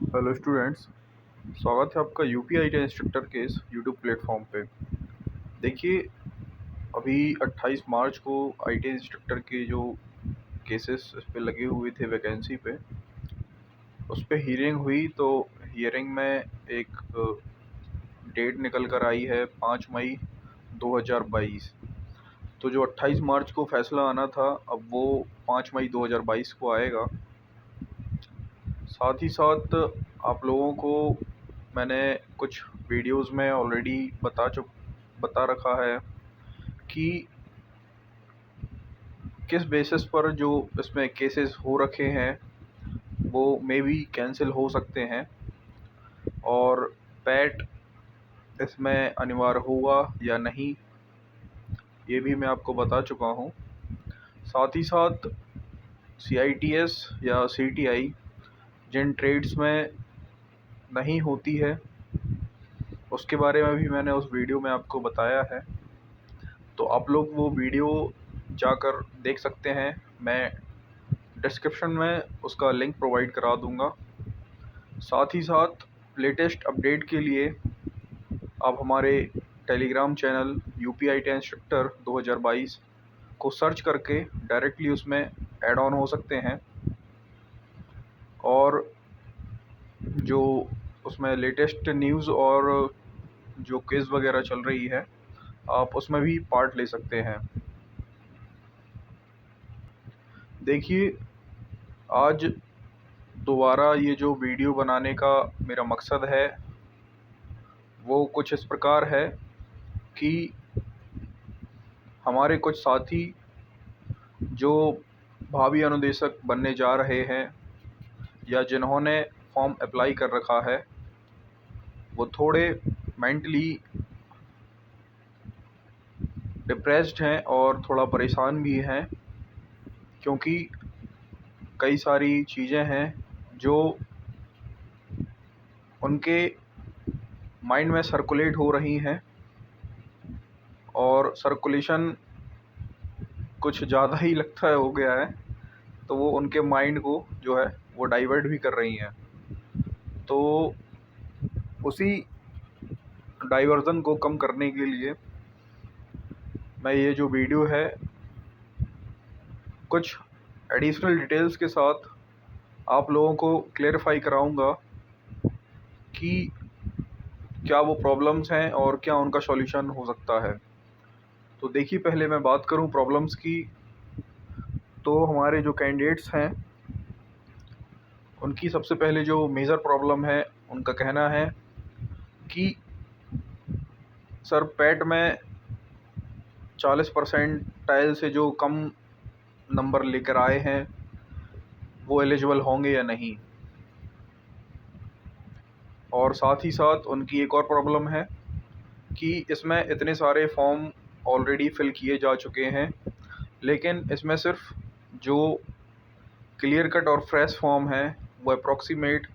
Hello students, स्वागत है आपका यूपीआई टी इंस्ट्रक्टर के इस यूट्यूब प्लेटफॉर्म पे। देखिए, अभी 28 मार्च को आईटी इंस्ट्रक्टर के जो केसेस इस पे लगे हुए थे वैकेंसी पे, उस पे हियरिंग हुई। तो हियरिंग में एक डेट निकल कर आई है 5 मई 2022। तो जो 28 मार्च को फैसला आना था, अब वो 5 मई 2022 को आएगा। साथ ही साथ आप लोगों को मैंने कुछ वीडियोस में ऑलरेडी बता रखा है कि किस बेसिस पर जो इसमें केसेस हो रखे हैं वो मे बी कैंसिल हो सकते हैं, और पैट इसमें अनिवार्य होगा या नहीं, ये भी मैं आपको बता चुका हूँ। साथ ही साथ सीआईटीएस या सीटीआई जिन ट्रेड्स में नहीं होती है, उसके बारे में भी मैंने उस वीडियो में आपको बताया है। तो आप लोग वो वीडियो जाकर देख सकते हैं। मैं डिस्क्रिप्शन में उसका लिंक प्रोवाइड करा दूंगा। साथ ही साथ लेटेस्ट अपडेट के लिए आप हमारे Telegram channel UPI T instructor 2022 को सर्च करके डायरेक्टली उसमें ऐड ऑन हो सकते हैं, और जो उसमें लेटेस्ट न्यूज़ और जो क्विज़ वगैरह चल रही है, आप उसमें भी पार्ट ले सकते हैं। देखिए, आज दोबारा ये जो वीडियो बनाने का मेरा मकसद है वो कुछ इस प्रकार है कि हमारे कुछ साथी जो भावी अनुदेशक बनने जा रहे हैं या जिन्होंने फॉर्म अप्लाई कर रखा है, वो थोड़े मेंटली डिप्रेस्ड हैं और थोड़ा परेशान भी हैं, क्योंकि कई सारी चीज़ें हैं जो उनके माइंड में सर्कुलेट हो रही हैं, और सर्कुलेशन कुछ ज़्यादा ही लगता है हो गया है। तो वो उनके माइंड को जो है वो डाइवर्ट भी कर रही हैं। तो उसी डाइवर्जन को कम करने के लिए मैं ये जो वीडियो है कुछ एडिशनल डिटेल्स के साथ आप लोगों को क्लेरिफाई कराऊंगा कि क्या वो प्रॉब्लम्स हैं और क्या उनका सॉल्यूशन हो सकता है। तो देखिए, पहले मैं बात करूं प्रॉब्लम्स की। तो हमारे जो कैंडिडेट्स हैं उनकी सबसे पहले जो मेजर प्रॉब्लम है, उनका कहना है कि सर, पैट में 40% से जो कम नंबर लेकर आए हैं वो एलिजिबल होंगे या नहीं। और साथ ही साथ उनकी एक और प्रॉब्लम है कि इसमें इतने सारे फॉर्म ऑलरेडी फिल किए जा चुके हैं, लेकिन इसमें सिर्फ जो क्लियर कट और फ्रेश फॉर्म है वो अप्रॉक्सीमेट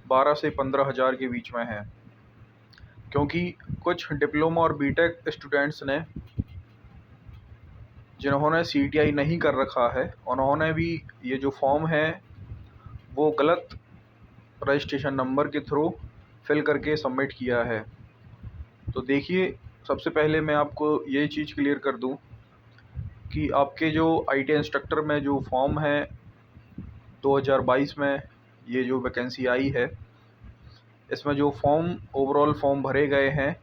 12 से 15 हज़ार के बीच में है। क्योंकि कुछ डिप्लोमा और बीटेक स्टूडेंट्स ने, जिन्होंने सीटीआई नहीं कर रखा है, उन्होंने भी ये जो फॉर्म है वो गलत रजिस्ट्रेशन नंबर के थ्रू फिल करके सबमिट किया है। तो देखिए, सबसे पहले मैं आपको ये चीज़ क्लियर कर दूं कि आपके जो आईटी इंस्ट्रक्टर में जो फॉर्म है 2022 में ये जो वैकेंसी आई है, इसमें जो फॉर्म ओवरऑल फॉर्म भरे गए हैं,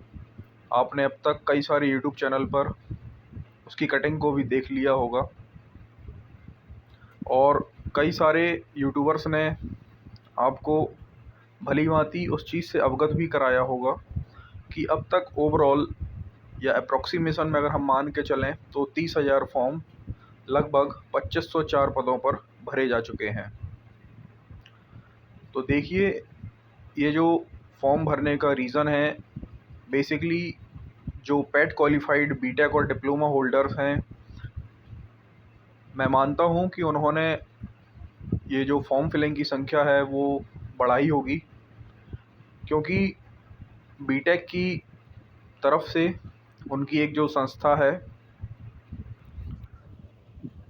आपने अब तक कई सारे यूट्यूब चैनल पर उसकी कटिंग को भी देख लिया होगा, और कई सारे यूट्यूबर्स ने आपको भली भांति उस चीज़ से अवगत भी कराया होगा कि अब तक ओवरऑल या अप्रॉक्सीमेशन में अगर हम मान के चलें तो 30,000 फॉर्म लगभग 2504 पदों पर भरे जा चुके हैं। तो देखिए, ये जो फॉर्म भरने का रीज़न है, बेसिकली जो पैट क्वालिफाइड बीटेक और डिप्लोमा होल्डर्स हैं, मैं मानता हूँ कि उन्होंने ये जो फॉर्म फिलिंग की संख्या है वो बढ़ाई होगी, क्योंकि बीटेक की तरफ से उनकी एक जो संस्था है,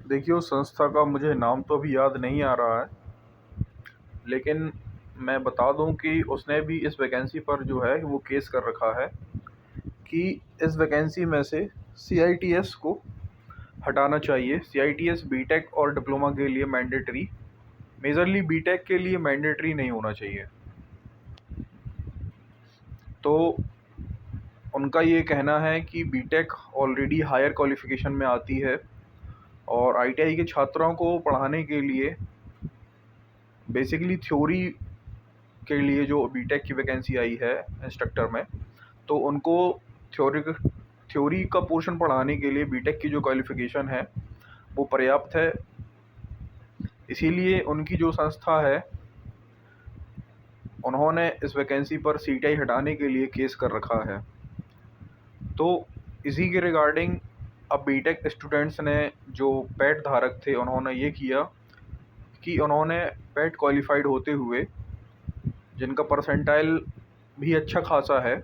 देखिए उस संस्था का मुझे नाम तो अभी याद नहीं आ रहा है, लेकिन मैं बता दूं कि उसने भी इस वैकेंसी पर जो है वो केस कर रखा है कि इस वैकेंसी में से CITS को हटाना चाहिए। CITS बीटेक और डिप्लोमा के लिए मैंडेटरी, मेजरली बीटेक के लिए मैंडेटरी नहीं होना चाहिए। तो उनका ये कहना है कि बीटेक ऑलरेडी हायर क्वालिफ़िकेशन में आती है और ITI के छात्रों को पढ़ाने के लिए बेसिकली थ्योरी के लिए जो बीटेक की वैकेंसी आई है इंस्ट्रक्टर में, तो उनको थ्योरी का पोर्शन पढ़ाने के लिए बीटेक की जो क्वालिफ़िकेशन है वो पर्याप्त है। इसीलिए उनकी जो संस्था है उन्होंने इस वैकेंसी पर CTI हटाने के लिए केस कर रखा है। तो इसी के रिगार्डिंग अब बीटेक स्टूडेंट्स ने जो पैट धारक थे उन्होंने ये किया कि उन्होंने पैट क्वालिफाइड होते हुए, जिनका परसेंटाइल भी अच्छा खासा है,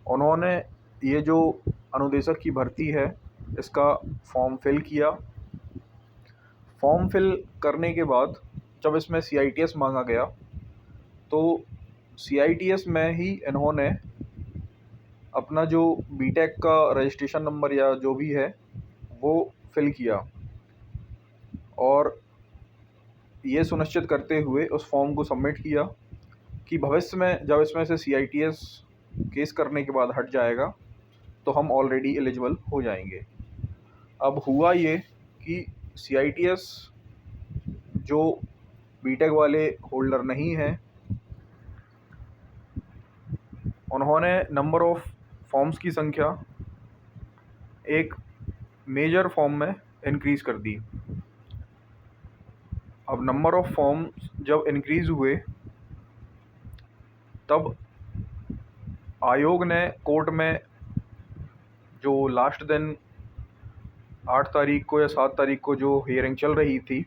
उन्होंने ये जो अनुदेशक की भर्ती है इसका फॉर्म फिल किया। फॉर्म फिल करने के बाद जब इसमें CITS मांगा गया तो CITS में ही इन्होंने अपना जो बीटेक का रजिस्ट्रेशन नंबर या जो भी है वो फिल किया और ये सुनिश्चित करते हुए उस फॉर्म को सबमिट किया कि भविष्य में जब इसमें से CITS केस करने के बाद हट जाएगा तो हम ऑलरेडी एलिजिबल हो जाएंगे। अब हुआ ये कि CITS जो बीटेक वाले होल्डर नहीं हैं उन्होंने नंबर ऑफ़ फॉर्म्स की संख्या एक मेजर फॉर्म में इंक्रीज़ कर दी। अब नंबर ऑफ़ फॉर्म्स जब इंक्रीज़ हुए तब आयोग ने कोर्ट में जो लास्ट दिन 8 तारीख को या 7 तारीख को जो हियरिंग चल रही थी,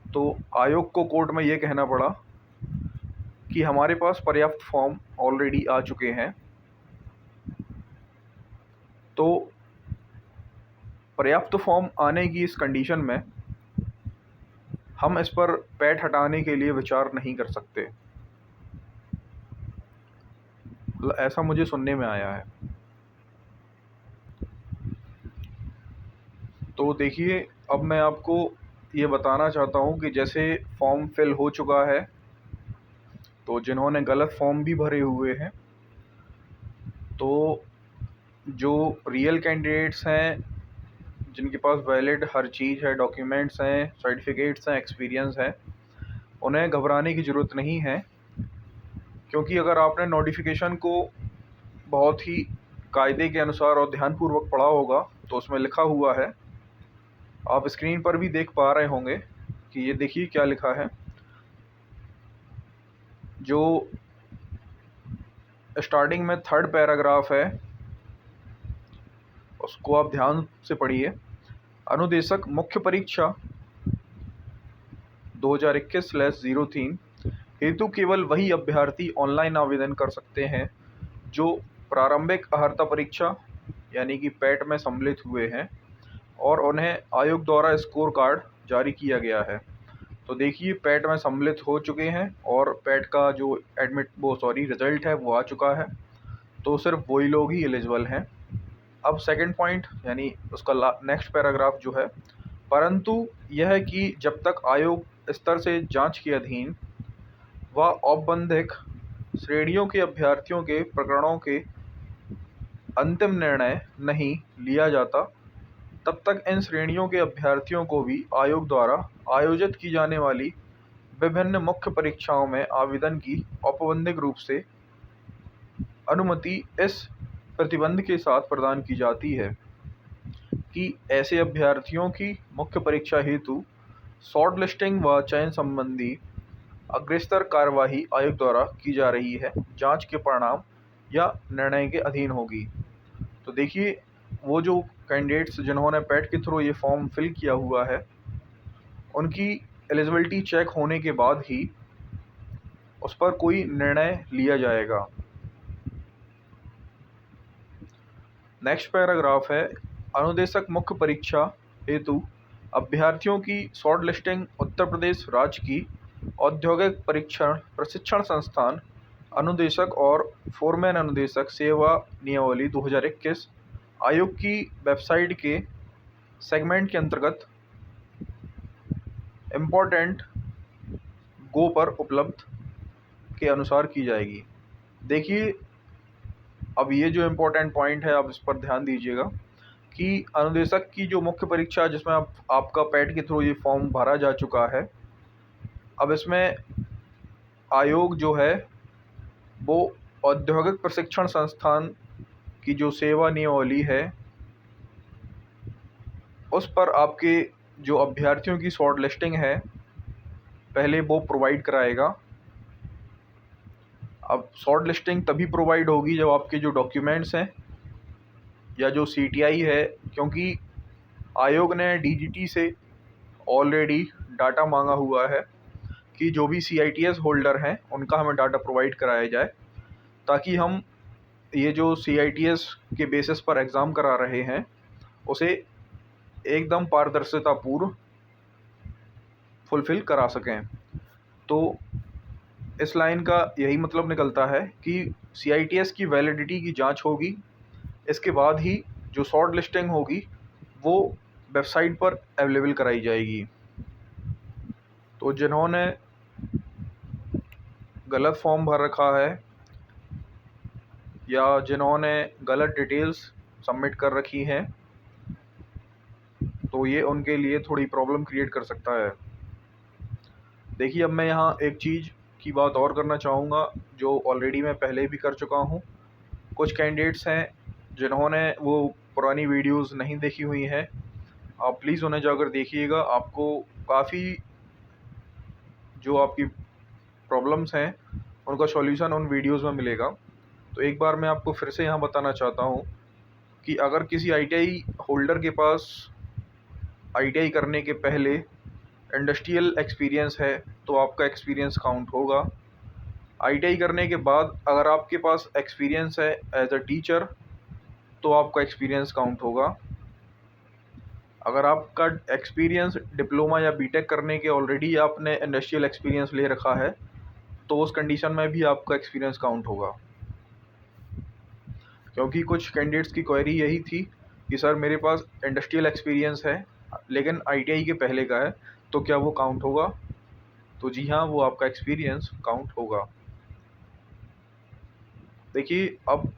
तो आयोग को कोर्ट में ये कहना पड़ा कि हमारे पास पर्याप्त फॉर्म ऑलरेडी आ चुके हैं, तो पर्याप्त फॉर्म आने की इस कंडीशन में हम इस पर पैट हटाने के लिए विचार नहीं कर सकते। ऐसा मुझे सुनने में आया है। तो देखिए, अब मैं आपको ये बताना चाहता हूँ कि जैसे फॉर्म फिल हो चुका है, तो जिन्होंने गलत फॉर्म भी भरे हुए हैं, तो जो रियल कैंडिडेट्स हैं, जिनके पास वैलिड हर चीज़ है, डॉक्यूमेंट्स हैं, सर्टिफिकेट्स हैं, एक्सपीरियंस है, उन्हें घबराने की ज़रूरत नहीं है। क्योंकि अगर आपने नोटिफिकेशन को बहुत ही कायदे के अनुसार और ध्यानपूर्वक पढ़ा होगा तो उसमें लिखा हुआ है, आप स्क्रीन पर भी देख पा रहे होंगे कि ये देखिए क्या लिखा है। जो स्टार्टिंग में 3rd पैराग्राफ है उसको आप ध्यान से पढ़िए। अनुदेशक मुख्य परीक्षा 2021/03 हेतु केवल वही अभ्यर्थी ऑनलाइन आवेदन कर सकते हैं जो प्रारंभिक अर्हता परीक्षा यानी कि पैट में सम्मिलित हुए हैं और उन्हें आयोग द्वारा स्कोर कार्ड जारी किया गया है। तो देखिए, पैट में सम्मिलित हो चुके हैं और पैट का जो रिज़ल्ट है वो आ चुका है, तो सिर्फ वही लोग ही एलिजिबल हैं। अब सेकंड पॉइंट यानी उसका नेक्स्ट पैराग्राफ जो है, परंतु यह है कि जब तक आयोग स्तर से जांच के अधीन व औपबंधिक श्रेणियों के अभ्यर्थियों के प्रकरणों के अंतिम निर्णय नहीं लिया जाता, तब तक इन श्रेणियों के अभ्यर्थियों को भी आयोग द्वारा आयोजित की जाने वाली विभिन्न मुख्य परीक्षाओं में आवेदन की औपबंधिक रूप से अनुमति इस प्रतिबंध के साथ प्रदान की जाती है कि ऐसे अभ्यर्थियों की मुख्य परीक्षा हेतु शॉर्ट लिस्टिंग व चयन संबंधी अग्रस्तर कार्यवाही आयोग द्वारा की जा रही है, जांच के परिणाम या निर्णय के अधीन होगी। तो देखिए, वो जो कैंडिडेट्स जिन्होंने पैट के थ्रू ये फॉर्म फिल किया हुआ है, उनकी एलिजिबिलिटी चेक होने के बाद ही उस पर कोई निर्णय लिया जाएगा। नेक्स्ट पैराग्राफ है, अनुदेशक मुख्य परीक्षा हेतु अभ्यर्थियों की शॉर्ट लिस्टिंग उत्तर प्रदेश राज्य की औद्योगिक परीक्षण प्रशिक्षण संस्थान अनुदेशक और फोरमैन अनुदेशक सेवा नियमावली 2021 आयोग की वेबसाइट के सेगमेंट के अंतर्गत इम्पोर्टेंट गो पर उपलब्ध के अनुसार की जाएगी। देखिए, अब ये जो इम्पोर्टेंट पॉइंट है, आप इस पर ध्यान दीजिएगा कि अनुदेशक की जो मुख्य परीक्षा जिसमें आपका पैट के थ्रू ये फॉर्म भरा जा चुका है, अब इसमें आयोग जो है वो औद्योगिक प्रशिक्षण संस्थान की जो सेवा नियमावली है उस पर आपके जो अभ्यर्थियों की शॉर्ट लिस्टिंग है पहले वो प्रोवाइड कराएगा। अब शॉर्ट लिस्टिंग तभी प्रोवाइड होगी जब आपके जो डॉक्यूमेंट्स हैं या जो CTI है, क्योंकि आयोग ने DGT से ऑलरेडी डाटा मांगा हुआ है कि जो भी CITS होल्डर हैं उनका हमें डाटा प्रोवाइड कराया जाए, ताकि हम ये जो CITS के बेसिस पर एग्ज़ाम करा रहे हैं उसे एकदम पारदर्शितापूर्व फुलफ़िल करा सकें। तो इस लाइन का यही मतलब निकलता है कि CITS की वैलिडिटी की जांच होगी, इसके बाद ही जो शॉर्ट लिस्टिंग होगी वो वेबसाइट पर अवेलेबल कराई जाएगी। तो जिन्होंने गलत फॉर्म भर रखा है या जिन्होंने गलत डिटेल्स सबमिट कर रखी हैं, तो ये उनके लिए थोड़ी प्रॉब्लम क्रिएट कर सकता है। देखिए, अब मैं यहाँ एक चीज़ की बात और करना चाहूँगा जो ऑलरेडी मैं पहले भी कर चुका हूँ। कुछ कैंडिडेट्स हैं जिन्होंने वो पुरानी वीडियोस नहीं देखी हुई हैं, आप प्लीज़ उन्हें जाकर देखिएगा। आपको काफ़ी जो आपकी प्रॉब्लम्स हैं उनका सॉल्यूशन उन वीडियोस में मिलेगा। तो एक बार मैं आपको फिर से यहाँ बताना चाहता हूँ कि अगर किसी ITI होल्डर के पास ITI करने के पहले इंडस्ट्रियल एक्सपीरियंस है तो आपका एक्सपीरियंस काउंट होगा। ITI करने के बाद अगर आपके पास एक्सपीरियंस है एज अ टीचर तो आपका एक्सपीरियंस काउंट होगा। अगर आपका एक्सपीरियंस डिप्लोमा या BTech करने के ऑलरेडी आपने इंडस्ट्रियल एक्सपीरियंस ले रखा है तो उस कंडीशन में भी आपका एक्सपीरियंस काउंट होगा। क्योंकि कुछ कैंडिडेट्स की क्वेरी यही थी कि सर मेरे पास इंडस्ट्रियल एक्सपीरियंस है लेकिन ITI के पहले का है, तो क्या वो काउंट होगा? तो जी हाँ, वो आपका एक्सपीरियंस काउंट होगा। देखिए, अब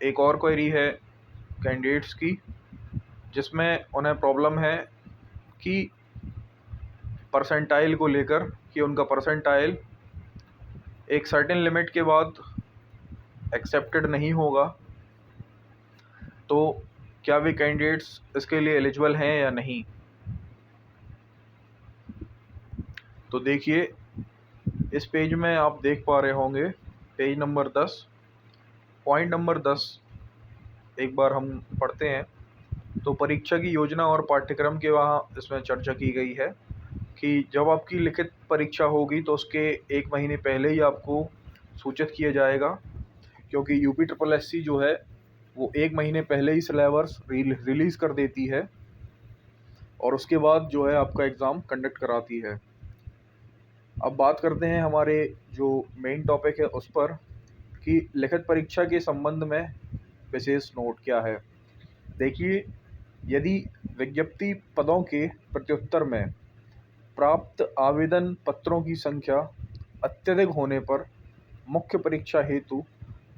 एक और क्वेरी है कैंडिडेट्स की जिसमें उन्हें प्रॉब्लम है कि परसेंटाइल को लेकर कि उनका परसेंटाइल एक सर्टेन लिमिट के बाद एक्सेप्टेड नहीं होगा, तो क्या वे कैंडिडेट्स इसके लिए एलिजिबल हैं या नहीं। तो देखिए, इस पेज में आप देख पा रहे होंगे पेज नंबर 10, पॉइंट नंबर 10 एक बार हम पढ़ते हैं। तो परीक्षा की योजना और पाठ्यक्रम के वहाँ इसमें चर्चा की गई है कि जब आपकी लिखित परीक्षा होगी तो उसके 1 महीने पहले ही आपको सूचित किया जाएगा, क्योंकि UPSSC जो है वो 1 महीने पहले ही सिलेबस रिलीज़ कर देती है और उसके बाद जो है आपका एग्ज़ाम कंडक्ट कराती है। अब बात करते हैं हमारे जो मेन टॉपिक है उस पर कि लिखित परीक्षा के संबंध में विशेष नोट क्या है। देखिए, यदि विज्ञप्ति पदों के प्रत्युत्तर में प्राप्त आवेदन पत्रों की संख्या अत्यधिक होने पर मुख्य परीक्षा हेतु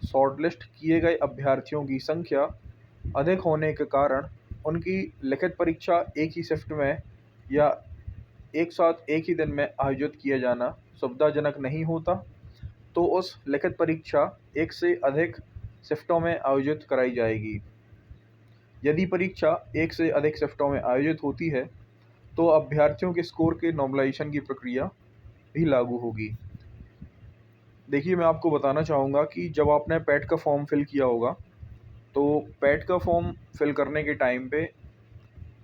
शॉर्टलिस्ट किए गए अभ्यर्थियों की संख्या अधिक होने के कारण उनकी लिखित परीक्षा एक ही शिफ्ट में या एक साथ एक ही दिन में आयोजित किया जाना सुविधाजनक नहीं होता, तो उस लिखित परीक्षा एक से अधिक शिफ्टों में आयोजित कराई जाएगी। यदि परीक्षा एक से अधिक शिफ्टों में आयोजित होती है तो अभ्यर्थियों के स्कोर के नॉर्मलाइजेशन की प्रक्रिया भी लागू होगी। देखिए, मैं आपको बताना चाहूँगा कि जब आपने पैट का फॉर्म फिल किया होगा तो पैट का फॉर्म फिल करने के टाइम पे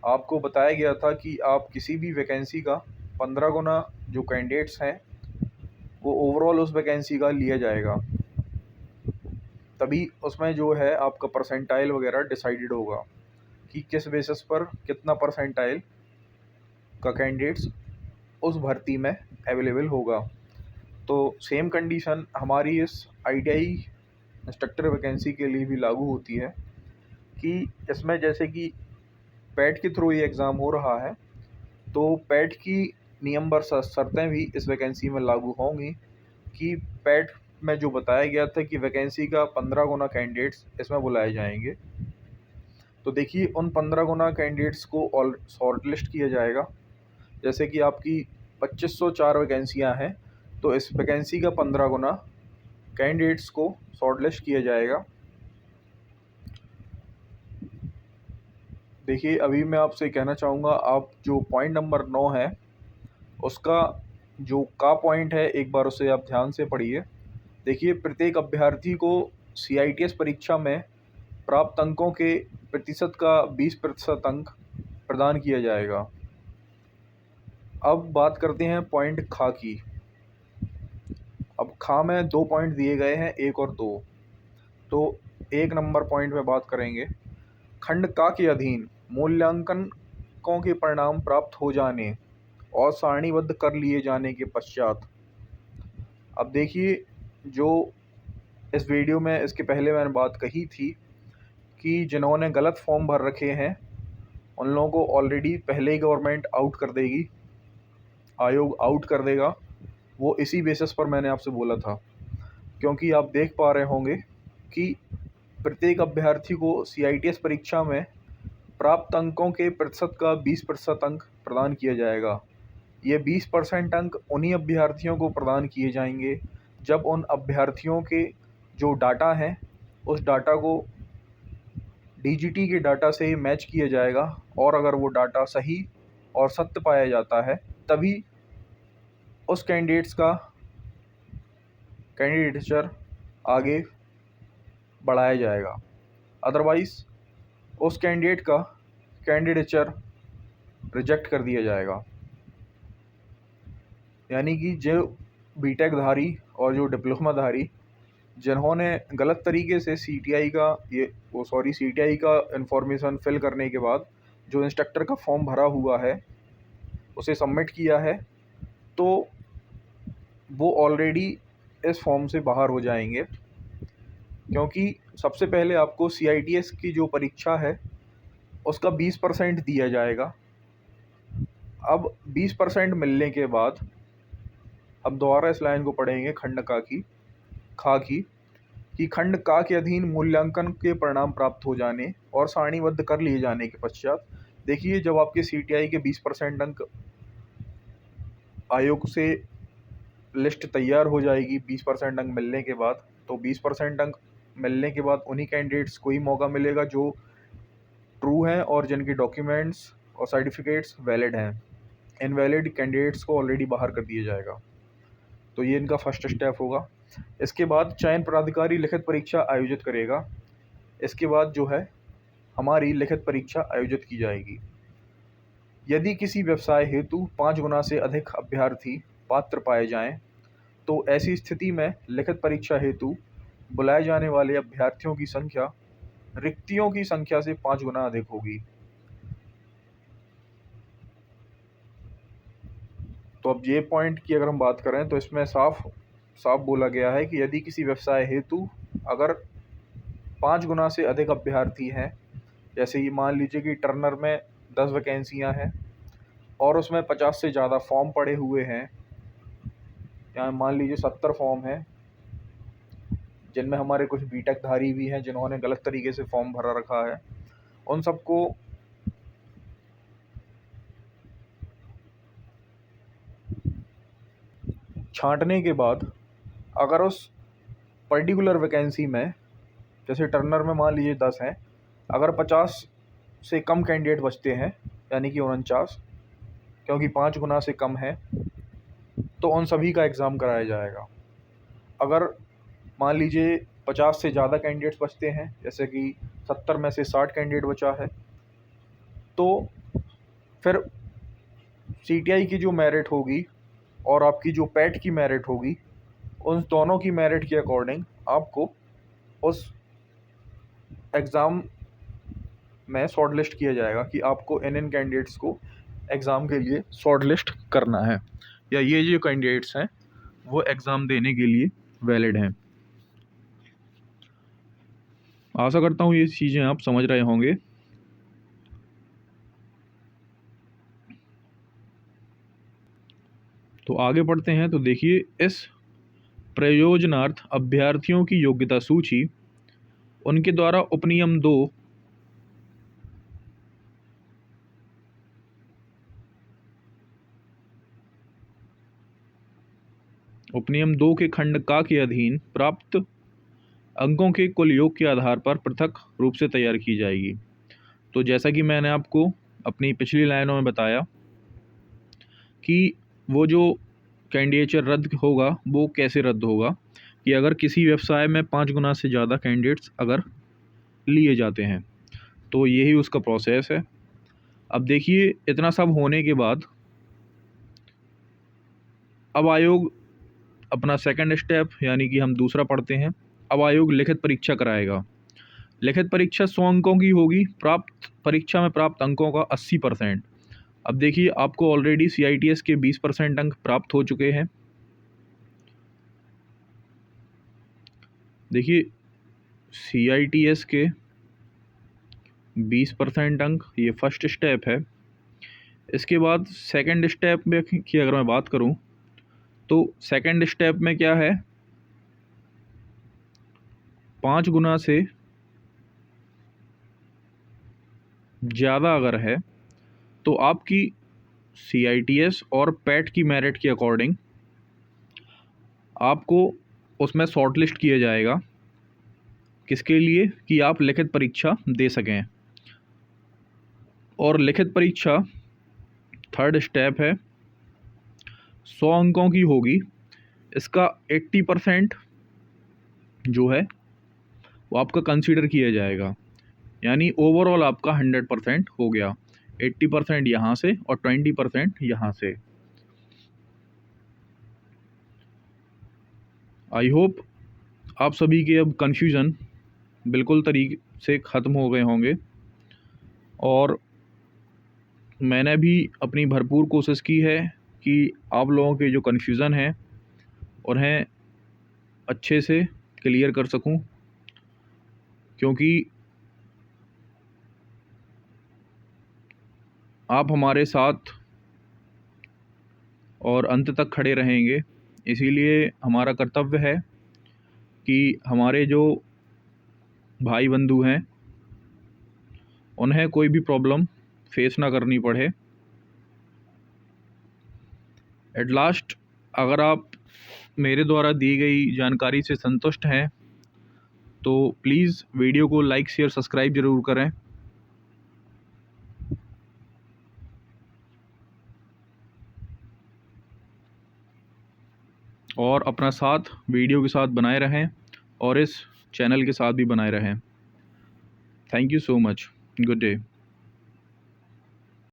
आपको बताया गया था कि आप किसी भी वैकेंसी का 15 गुना जो कैंडिडेट्स हैं वो ओवरऑल उस वैकेंसी का लिया जाएगा, तभी उसमें जो है आपका परसेंटाइल वगैरह डिसाइडेड होगा कि किस बेसिस पर कितना परसेंटाइल का कैंडिडेट्स उस भर्ती में अवेलेबल होगा। तो सेम कंडीशन हमारी इस ITI इंस्ट्रक्टर वैकेंसी के लिए भी लागू होती है कि इसमें जैसे कि पैट के थ्रू ये एग्ज़ाम हो रहा है, तो पैट की नियमबद्ध शर्तें भी इस वैकेंसी में लागू होंगी कि पैट में जो बताया गया था कि वैकेंसी का 15 गुना कैंडिडेट्स इसमें बुलाए जाएंगे। तो देखिए उन 15 गुना कैंडिडेट्स को शॉर्ट लिस्ट किया जाएगा। जैसे कि आपकी 2504 वैकेंसियाँ हैं, तो इस वैकेंसी का 15 गुना कैंडिडेट्स को शॉर्ट लिस्ट किया जाएगा। देखिए अभी मैं आपसे कहना चाहूँगा, आप जो पॉइंट नंबर 9 है उसका जो का पॉइंट है एक बार उसे आप ध्यान से पढ़िए। देखिए प्रत्येक अभ्यर्थी को CITS परीक्षा में प्राप्त अंकों के प्रतिशत का 20% अंक प्रदान किया जाएगा। अब बात करते हैं पॉइंट खा की। अब खा में 2 पॉइंट दिए गए हैं, 1 और 2। तो 1 नंबर पॉइंट में बात करेंगे, खंड का के अधीन मूल्यांकनों के परिणाम प्राप्त हो जाने और सारणीबद्ध कर लिए जाने के पश्चात। अब देखिए जो इस वीडियो में इसके पहले मैंने बात कही थी कि जिन्होंने गलत फॉर्म भर रखे हैं उन लोगों को ऑलरेडी पहले ही गवर्नमेंट आउट कर देगी, आयोग आउट कर देगा। वो इसी बेसिस पर मैंने आपसे बोला था, क्योंकि आप देख पा रहे होंगे कि प्रत्येक अभ्यर्थी को CITS परीक्षा में प्राप्त अंकों के प्रतिशत का 20% अंक प्रदान किया जाएगा। ये 20% अंक उन्हीं अभ्यर्थियों को प्रदान किए जाएंगे जब उन अभ्यर्थियों के जो डाटा हैं उस डाटा को DGT के डाटा से मैच किया जाएगा, और अगर वो डाटा सही और सत्य पाया जाता है तभी उस कैंडिडेट्स का कैंडिडेचर आगे बढ़ाया जाएगा। अदरवाइज़ उस कैंडिडेट का कैंडिडेचर रिजेक्ट कर दिया जाएगा। यानी कि जो BTech धारी और जो डिप्लोमा धारी जिन्होंने गलत तरीके से CTI का इंफॉर्मेशन फिल करने के बाद जो इंस्ट्रक्टर का फॉर्म भरा हुआ है उसे सबमिट किया है, तो वो ऑलरेडी इस फॉर्म से बाहर हो जाएंगे, क्योंकि सबसे पहले आपको CITS की जो परीक्षा है उसका 20% दिया जाएगा। अब 20% मिलने के बाद अब दोबारा इस लाइन को पढ़ेंगे, खंड का की खा की कि खंड का के अधीन मूल्यांकन के परिणाम प्राप्त हो जाने और सारणीबद्ध कर लिए जाने के पश्चात। देखिए जब आपके CTI के 20% अंक आयोग से लिस्ट तैयार हो जाएगी 20% अंक मिलने के बाद, तो 20% अंक मिलने के बाद उन्हीं कैंडिडेट्स को ही मौका मिलेगा जो ट्रू हैं और जिनके डॉक्यूमेंट्स और सर्टिफिकेट्स वैलिड हैं। इनवैलिड कैंडिडेट्स को ऑलरेडी बाहर कर दिया जाएगा। तो ये इनका फर्स्ट स्टेप होगा। इसके बाद चयन प्राधिकारी लिखित परीक्षा आयोजित करेगा। इसके बाद जो है हमारी लिखित परीक्षा आयोजित की जाएगी। यदि किसी व्यवसाय हेतु 5 गुना से अधिक अभ्यर्थी पात्र पाए जाएं, तो ऐसी स्थिति में लिखित परीक्षा हेतु बुलाए जाने वाले अभ्यर्थियों की संख्या रिक्तियों की संख्या से 5 गुना अधिक होगी। तो अब ये पॉइंट की अगर हम बात करें तो इसमें साफ बोला गया है कि यदि किसी व्यवसाय हेतु अगर 5 गुना से अधिक अभ्यर्थी हैं, जैसे कि मान लीजिए कि टर्नर में 10 वैकेंसियां हैं और उसमें 50 से ज़्यादा फॉर्म पड़े हुए हैं, या मान लीजिए 70 फॉर्म हैं जिनमें हमारे कुछ BTech धारी भी हैं जिन्होंने गलत तरीके से फॉर्म भरा रखा है, उन सबको छांटने के बाद अगर उस पर्टिकुलर वैकेंसी में, जैसे टर्नर में मान लीजिए 10 हैं, अगर 50 से कम कैंडिडेट बचते हैं यानी कि 49, क्योंकि 5 गुना से कम है, तो उन सभी का एग्ज़ाम कराया जाएगा। अगर मान लीजिए 50 से ज़्यादा कैंडिडेट्स बचते हैं, जैसे कि 70 में से 60 कैंडिडेट बचा है, तो फिर CTI की जो मेरिट होगी और आपकी जो पैट की मेरिट होगी, उन दोनों की मेरिट के अकॉर्डिंग आपको उस एग्ज़ाम में शॉर्ट लिस्ट किया जाएगा कि आपको इन कैंडिडेट्स को एग्ज़ाम के लिए शॉर्ट लिस्ट करना है, या ये जो कैंडिडेट्स हैं वो एग्ज़ाम देने के लिए वैलिड हैं। आशा करता हूँ ये चीज़ें आप समझ रहे होंगे। तो आगे बढ़ते हैं। तो देखिए, इस प्रयोजनार्थ अभ्यर्थियों की योग्यता सूची उनके द्वारा उपनियम 2 के खंड का के अधीन प्राप्त अंकों के कुल योग के आधार पर पृथक रूप से तैयार की जाएगी। तो जैसा कि मैंने आपको अपनी पिछली लाइनों में बताया कि वो जो कैंडिडेचर रद्द होगा वो कैसे रद्द होगा, कि अगर किसी व्यवसाय में 5 गुना से ज़्यादा कैंडिडेट्स अगर लिए जाते हैं तो यही उसका प्रोसेस है। अब देखिए, इतना सब होने के बाद अब आयोग अपना सेकंड स्टेप यानी कि हम दूसरा पढ़ते हैं। अब आयोग लिखित परीक्षा कराएगा। लिखित परीक्षा 100 अंकों की होगी। प्राप्त परीक्षा में प्राप्त अंकों का 80%। अब देखिए, आपको ऑलरेडी CITS के 20% अंक प्राप्त हो चुके हैं। देखिए, CITS के 20% अंक, ये फर्स्ट स्टेप है। इसके बाद सेकंड स्टेप में की अगर मैं बात करूं तो सेकंड स्टेप में क्या है, 5 गुना से ज़्यादा अगर है तो आपकी CITS और पैट की मेरिट के अकॉर्डिंग आपको उसमें शॉर्टलिस्ट किया जाएगा। किसके लिए, कि आप लिखित परीक्षा दे सकें। और लिखित परीक्षा थर्ड स्टेप है, 100 अंकों की होगी। इसका 80% जो है वो आपका कंसीडर किया जाएगा, यानी ओवरऑल आपका 100% हो गया। 80% यहाँ से और 20% यहाँ से। आई होप आप सभी के अब कन्फ्यूज़न बिल्कुल तरीके से ख़त्म हो गए होंगे, और मैंने भी अपनी भरपूर कोशिश की है कि आप लोगों के जो कन्फ्यूज़न हैं उन्हें अच्छे से क्लियर कर सकूं, क्योंकि आप हमारे साथ और अंत तक खड़े रहेंगे। इसीलिए हमारा कर्तव्य है कि हमारे जो भाई बंधु हैं उन्हें कोई भी प्रॉब्लम फेस ना करनी पड़े। एट लास्ट, अगर आप मेरे द्वारा दी गई जानकारी से संतुष्ट हैं तो प्लीज़ वीडियो को लाइक शेयर सब्सक्राइब ज़रूर करें। और अपना साथ वीडियो के साथ बनाए रहें और इस चैनल के साथ भी बनाए रहें। Thank you so much. Good day.